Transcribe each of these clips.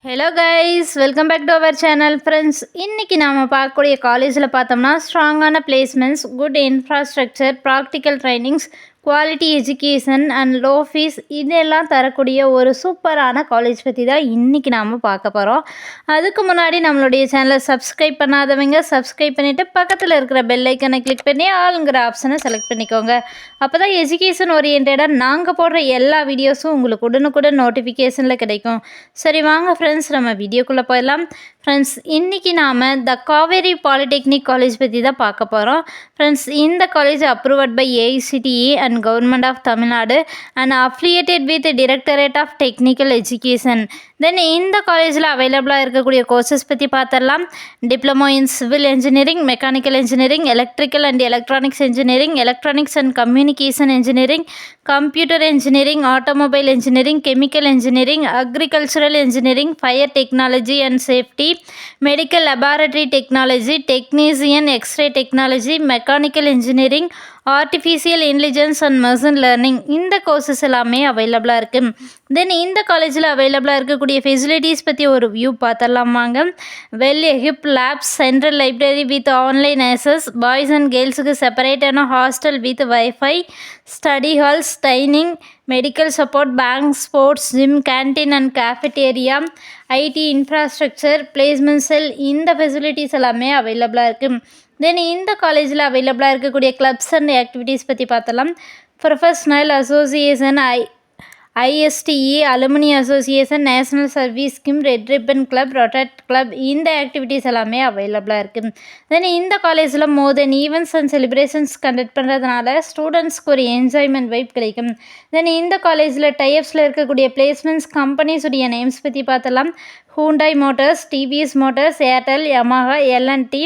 Hello guys, welcome back to our channel. Friends, இன்றைக்கி நாம் பார்க்கக்கூடிய காலேஜில் பார்த்தோம்னா ஸ்ட்ராங்கான placements, good infrastructure, practical trainings, quality education and low fees இதெல்லாம் தரக்கூடிய ஒரு சூப்பரான காலேஜ் பற்றி தான் இன்றைக்கி நாம் பார்க்க போகிறோம். அதுக்கு முன்னாடி நம்மளுடைய சேனலை சப்ஸ்கிரைப் பண்ணாதவங்க சப்ஸ்கிரைப் பண்ணிவிட்டு பக்கத்தில் இருக்கிற பெல் ஐக்கனை கிளிக் பண்ணி ஆளுங்கிற ஆப்ஷனை செலக்ட் பண்ணிக்கோங்க. அப்போ தான் எஜுகேஷன் ஓரியன்டாக நாங்கள் போடுற எல்லா வீடியோஸும் உங்களுக்கு உடனுக்குடன் நோட்டிஃபிகேஷனில் கிடைக்கும். சரி வாங்க ஃப்ரெண்ட்ஸ், நம்ம வீடியோக்குள்ளே போயிடலாம். ஃப்ரெண்ட்ஸ், இன்றைக்கி நாம் த காவேரி பாலிடெக்னிக் காலேஜ் பற்றி தான் பார்க்க போகிறோம். ஃப்ரெண்ட்ஸ், இந்த college approved by AICTE and government of Tamil Nadu and affiliated with directorate of technical education. Then இந்த காலேஜில் அவைலபிளாக இருக்கக்கூடிய கோர்சஸ் பற்றி பார்த்துடலாம். Diploma in civil engineering, mechanical engineering, electrical and electronics engineering, electronics and communication engineering, computer engineering, automobile engineering, chemical engineering, agricultural engineering, fire technology and safety, medical laboratory technology, technician, x-ray technology, mechanical engineering, artificial intelligence and machine learning இந்த courses எல்லாமே அவைலபிளாக இருக்குது. Then இந்த காலேஜில் அவைலபிளாக இருக்கக்கூடிய facilities பற்றி ஒரு வியூ பார்த்துடலாம் வாங்க. Well equipped labs, central library with online access, boys and கேர்ள்ஸுக்கு செப்பரேட்டான hostel with wifi, study halls, dining, medical support, bank, sports, gym, canteen and cafeteria, IT infrastructure, placement cell இந்த ஃபெசிலிட்டிஸ் எல்லாமே அவைலபிளாக இருக்குது. தென் இந்த காலேஜில் அவைலபிளாக இருக்கக்கூடிய கிளப்ஸ் அண்ட் ஆக்டிவிட்டீஸ் பற்றி பார்த்தலாம். Professional association, ISTE, alumni association, national service scheme, red ribbon club, ரொட்டேட் கிளப் இந்த ஆக்டிவிட்டீஸ் எல்லாமே அவைலபிளாக இருக்குது. தென் இந்த காலேஜில் more than events and celebrations conduct பண்ணுறதுனால ஸ்டூடெண்ட்ஸ்க்கு ஒரு என்ஜாய்மெண்ட் வைப் கிடைக்கும். தென் இந்த காலேஜில் டைப்ஸில் இருக்கக்கூடிய பிளேஸ்மெண்ட்ஸ் கம்பெனிஸுடைய நேம்ஸ் பற்றி பார்த்தலாம். Hyundai Motors, TVS Motors, Airtel, Yamaha, L and T,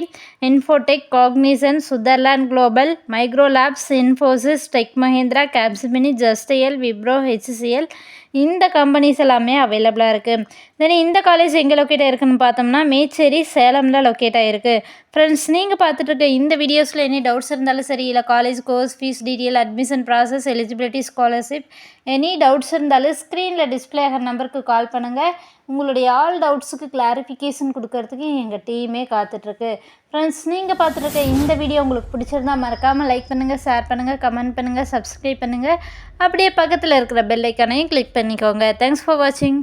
Infotech, Cognizant, Sutherland Global, Micro Labs, Infosys, Tech Mahindra, Capgemini, ஜஸ்ட்எல், விப்ரோ, ஹெச்சிஎல் இந்த கம்பெனிஸ் எல்லாமே அவைலபிளாக இருக்குது. தென் இந்த காலேஜ் எங்கே லொக்கேட் ஆகிருக்குன்னு பார்த்தோம்னா மேச்சேரி, சேலமில் லொக்கேட் ஆகிருக்கு. ஃப்ரெண்ட்ஸ், நீங்கள் பார்த்துட்டு இருக்க இந்த வீடியோஸில் எனி டவுட்ஸ் இருந்தாலும் சரி, இல்லை college course fees detail, admission process, eligibility, scholarship any doubts இருந்தாலும் ஸ்க்ரீனில் டிஸ்பிளே ஆகிற நம்பருக்கு கால் பண்ணுங்கள். உங்களுடைய ஆல் டவுட்ஸுக்கு கிளாரிஃபிகேஷன் கொடுக்கறதுக்கு எங்கள் டீமே காத்துட்ருக்கு. ஃப்ரெண்ட்ஸ், நீங்கள் பார்த்துருக்க இந்த வீடியோ உங்களுக்கு பிடிச்சிருந்தா மறக்காமல் லைக் பண்ணுங்கள், ஷேர் பண்ணுங்கள், கமெண்ட் பண்ணுங்கள், சப்ஸ்கிரைப் பண்ணுங்கள். அப்படியே பக்கத்தில் இருக்கிற பெல் ஐக்கானையும் கிளிக் பண்ணிக்கோங்க. தேங்க்ஸ் ஃபார் வாட்சிங்.